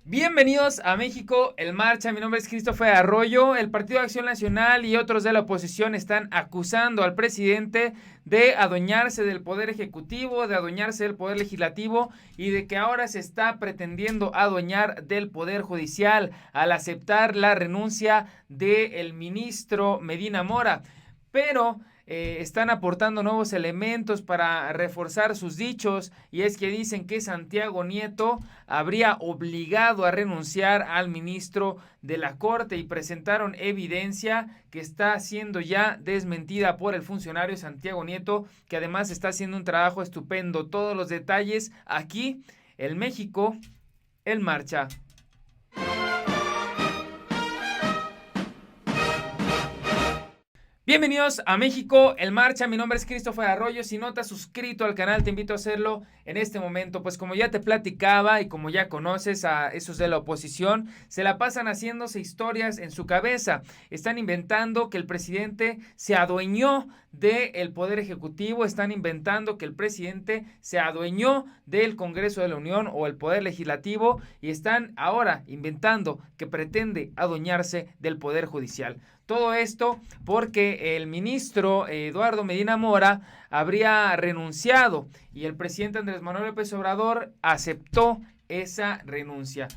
Bienvenidos a México en Marcha. Mi nombre es Christopher Arroyo. El Partido de Acción Nacional y otros de la oposición están acusando al presidente de adueñarse del poder ejecutivo, de adueñarse del poder legislativo y de que ahora se está pretendiendo adueñar del poder judicial al aceptar la renuncia del ministro Medina Mora. Pero están aportando nuevos elementos para reforzar sus dichos, y es que dicen que Santiago Nieto habría obligado a renunciar al ministro de la Corte, y presentaron evidencia que está siendo ya desmentida por el funcionario Santiago Nieto, que además está haciendo un trabajo estupendo. Todos los detalles aquí, el México en Marcha. Bienvenidos a México en Marcha. Mi nombre es Christopher Arroyo. Si no te has suscrito al canal, te invito a hacerlo en este momento. Pues como ya te platicaba y como ya conoces a esos de la oposición, se la pasan haciéndose historias en su cabeza. Están inventando que el presidente se adueñó del poder ejecutivo, están inventando que el presidente se adueñó del Congreso de la Unión o el poder legislativo, y están ahora inventando que pretende adueñarse del poder judicial. Todo esto porque el ministro Eduardo Medina Mora habría renunciado, y el presidente Andrés Manuel López Obrador aceptó esa renuncia.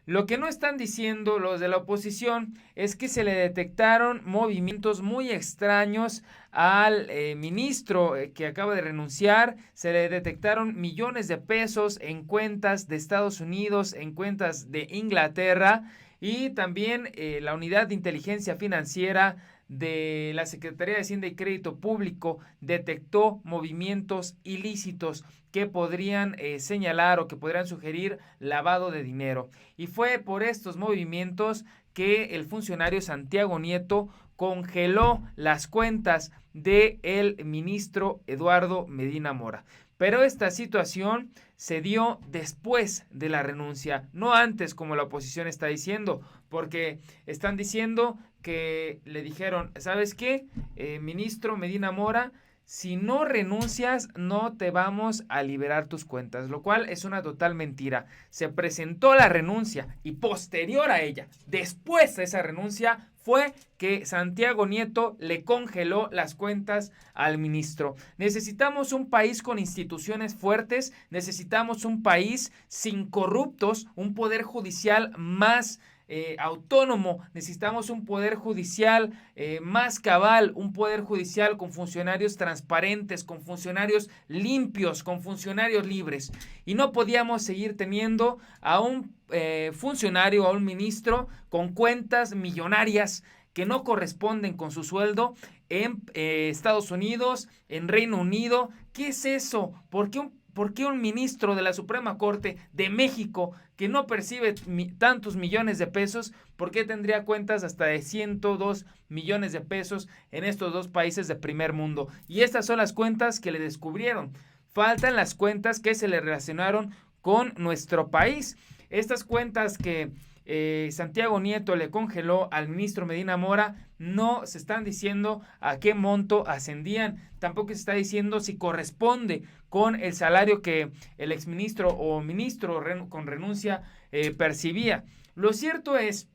Lo que no están diciendo los de la oposición es que se le detectaron movimientos muy extraños al ministro que acaba de renunciar. Se le detectaron millones de pesos en cuentas de Estados Unidos, en cuentas de Inglaterra, y también la Unidad de Inteligencia Financiera de la Secretaría de Hacienda y Crédito Público detectó movimientos ilícitos que podrían señalar o que podrían sugerir lavado de dinero. Y fue por estos movimientos que el funcionario Santiago Nieto congeló las cuentas del ministro Eduardo Medina Mora. Pero esta situación se dio después de la renuncia, no antes como la oposición está diciendo, porque están diciendo que le dijeron, ¿sabes qué? Ministro Medina Mora, si no renuncias no te vamos a liberar tus cuentas, lo cual es una total mentira. Se presentó la renuncia y posterior a ella, después de esa renuncia, fue que Santiago Nieto le congeló las cuentas al ministro. Necesitamos un país con instituciones fuertes, necesitamos un país sin corruptos, un poder judicial más autónomo, necesitamos un poder judicial más cabal, un poder judicial con funcionarios transparentes, con funcionarios limpios, con funcionarios libres. Y no podíamos seguir teniendo a un funcionario, a un ministro con cuentas millonarias que no corresponden con su sueldo en Estados Unidos, en Reino Unido. ¿Qué es eso? ¿Por qué un ministro de la Suprema Corte de México, que no percibe tantos millones de pesos, por qué tendría cuentas hasta de 102 millones de pesos en estos dos países de primer mundo? Y estas son las cuentas que le descubrieron. Faltan las cuentas que se le relacionaron con nuestro país. Estas cuentas que Santiago Nieto le congeló al ministro Medina Mora, no se están diciendo a qué monto ascendían, tampoco se está diciendo si corresponde con el salario que el exministro o ministro con renuncia percibía. Lo cierto es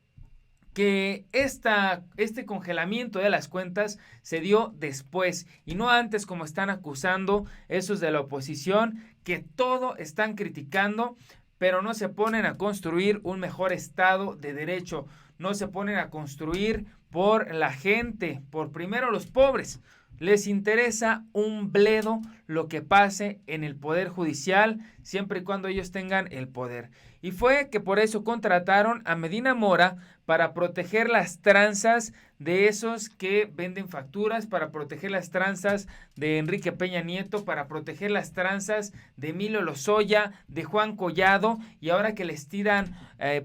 que este congelamiento de las cuentas se dio después y no antes, como están acusando esos de la oposición, que todo están criticando, pero no se ponen a construir un mejor Estado de Derecho, no se ponen a construir por la gente, por primero los pobres. Les interesa un bledo lo que pase en el Poder Judicial, siempre y cuando ellos tengan el poder. Y fue que por eso contrataron a Medina Mora para proteger las tranzas de esos que venden facturas, para proteger las tranzas de Enrique Peña Nieto, para proteger las tranzas de Emilio Lozoya, de Juan Collado, y ahora que les tiran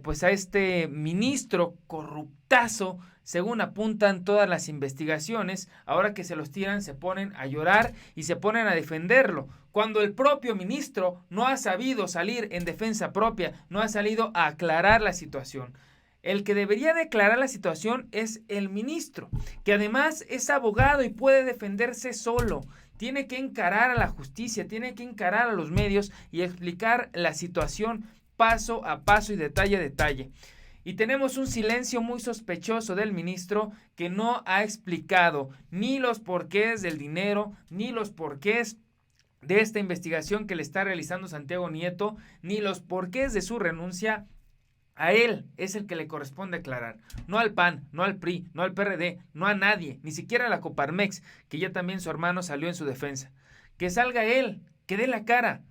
pues a este ministro corruptazo, según apuntan todas las investigaciones, ahora que se los tiran se ponen a llorar y se ponen a defenderlo, cuando el propio ministro no ha sabido salir en defensa propia, no ha salido a aclarar la situación. El que debería declarar la situación es el ministro, que además es abogado y puede defenderse solo. Tiene que encarar a la justicia, tiene que encarar a los medios y explicar la situación paso a paso y detalle a detalle. Y tenemos un silencio muy sospechoso del ministro que no ha explicado ni los porqués del dinero, ni los porqués de esta investigación que le está realizando Santiago Nieto, ni los porqués de su renuncia. A él es el que le corresponde aclarar, no al PAN, no al PRI, no al PRD, no a nadie, ni siquiera a la Coparmex, que ya también su hermano salió en su defensa. Que salga él, que dé la cara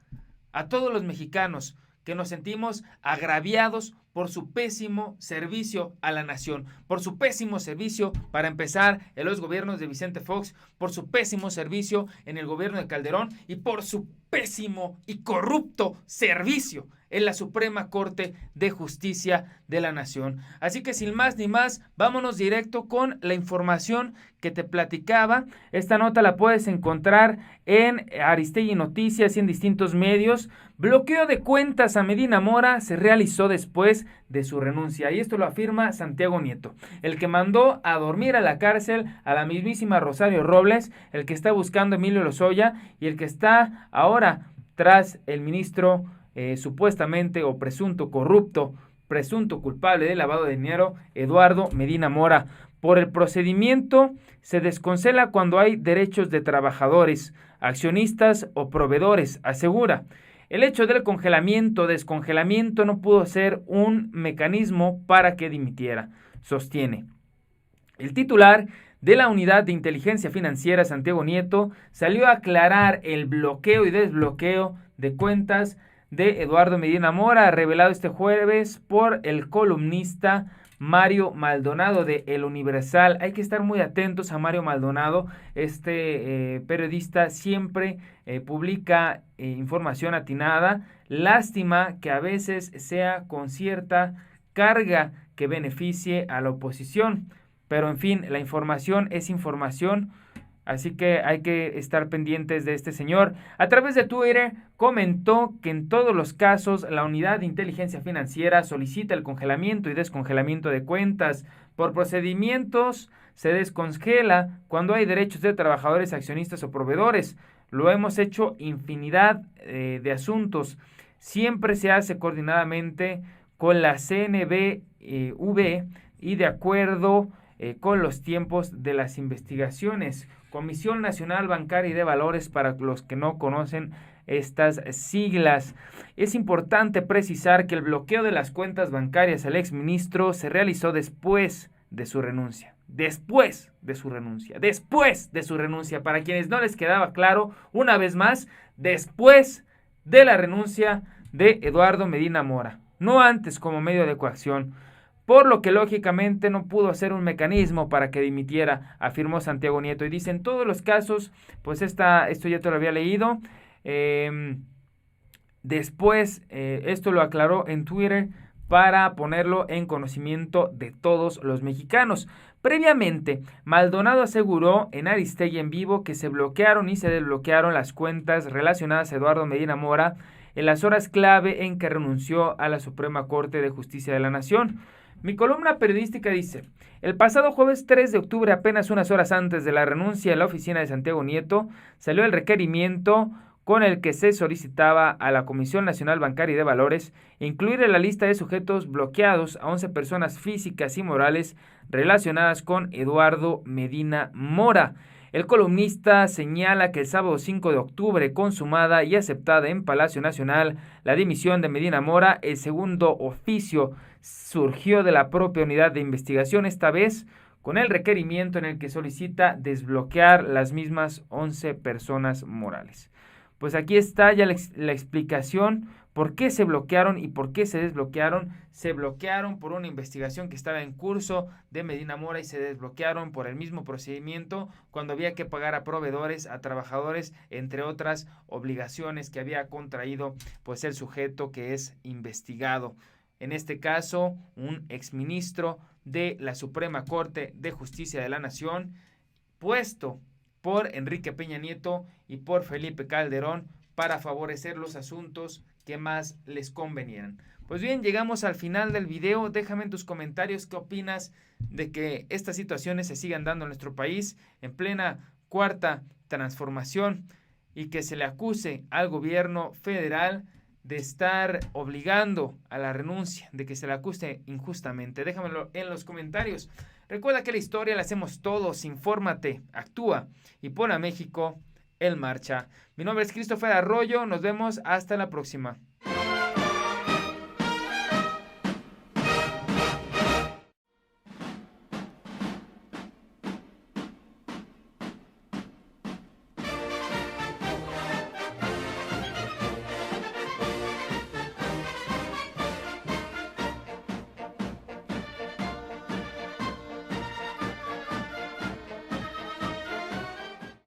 a todos los mexicanos que nos sentimos agraviados por su pésimo servicio a la nación, por su pésimo servicio, para empezar, en los gobiernos de Vicente Fox, por su pésimo servicio en el gobierno de Calderón y por su pésimo y corrupto servicio en la Suprema Corte de Justicia de la Nación. Así que sin más ni más, vámonos directo con la información que te platicaba. Esta nota la puedes encontrar en Aristegui Noticias y en distintos medios. Bloqueo de cuentas a Medina Mora se realizó después de su renuncia, y esto lo afirma Santiago Nieto, el que mandó a dormir a la cárcel a la mismísima Rosario Robles, el que está buscando a Emilio Lozoya y el que está ahora tras el ministro supuestamente o presunto corrupto, presunto culpable de lavado de dinero, Eduardo Medina Mora. Por el procedimiento se descongela cuando hay derechos de trabajadores, accionistas o proveedores, asegura. El hecho del descongelamiento no pudo ser un mecanismo para que dimitiera, sostiene. El titular de la Unidad de Inteligencia Financiera, Santiago Nieto, salió a aclarar el bloqueo y desbloqueo de cuentas de Eduardo Medina Mora, revelado este jueves por el columnista Mario Maldonado de El Universal. Hay que estar muy atentos a Mario Maldonado. Este periodista siempre publica información atinada. Lástima que a veces sea con cierta carga que beneficie a la oposición. Pero en fin, la información es información. Así que hay que estar pendientes de este señor. A través de Twitter comentó que en todos los casos la Unidad de Inteligencia Financiera solicita el congelamiento y descongelamiento de cuentas. Por procedimientos se descongela cuando hay derechos de trabajadores, accionistas o proveedores. Lo hemos hecho infinidad de asuntos. Siempre se hace coordinadamente con la CNBV y de acuerdo con los tiempos de las investigaciones. Comisión Nacional Bancaria y de Valores, para los que no conocen estas siglas. Es importante precisar que el bloqueo de las cuentas bancarias al exministro se realizó después de su renuncia. Después de su renuncia. Para quienes no les quedaba claro, una vez más, después de la renuncia de Eduardo Medina Mora. No antes como medio de coacción. Por lo que lógicamente no pudo ser un mecanismo para que dimitiera, afirmó Santiago Nieto. Y dice, en todos los casos, pues esto ya te lo había leído. Después, esto lo aclaró en Twitter para ponerlo en conocimiento de todos los mexicanos. Previamente, Maldonado aseguró en Aristegui en Vivo que se bloquearon y se desbloquearon las cuentas relacionadas a Eduardo Medina Mora en las horas clave en que renunció a la Suprema Corte de Justicia de la Nación. Mi columna periodística dice, el pasado jueves 3 de octubre, apenas unas horas antes de la renuncia en la oficina de Santiago Nieto, salió el requerimiento con el que se solicitaba a la Comisión Nacional Bancaria y de Valores incluir en la lista de sujetos bloqueados a 11 personas físicas y morales relacionadas con Eduardo Medina Mora. El columnista señala que el sábado 5 de octubre, consumada y aceptada en Palacio Nacional la dimisión de Medina Mora, el segundo oficio surgió de la propia unidad de investigación, esta vez con el requerimiento en el que solicita desbloquear las mismas 11 personas morales. Pues aquí está ya la explicación por qué se bloquearon y por qué se desbloquearon. Se bloquearon por una investigación que estaba en curso de Medina Mora y se desbloquearon por el mismo procedimiento cuando había que pagar a proveedores, a trabajadores, entre otras obligaciones que había contraído pues el sujeto que es investigado. En este caso, un exministro de la Suprema Corte de Justicia de la Nación, puesto por Enrique Peña Nieto y por Felipe Calderón para favorecer los asuntos que más les convenieran. Pues bien, llegamos al final del video. Déjame en tus comentarios qué opinas de que estas situaciones se sigan dando en nuestro país en plena cuarta transformación y que se le acuse al gobierno federal de estar obligando a la renuncia, de que se le acuse injustamente? Déjamelo en los comentarios. Recuerda que la historia la hacemos todos. Infórmate, actúa y pon a México en marcha. Mi nombre es Christopher Arroyo. Nos vemos hasta la próxima.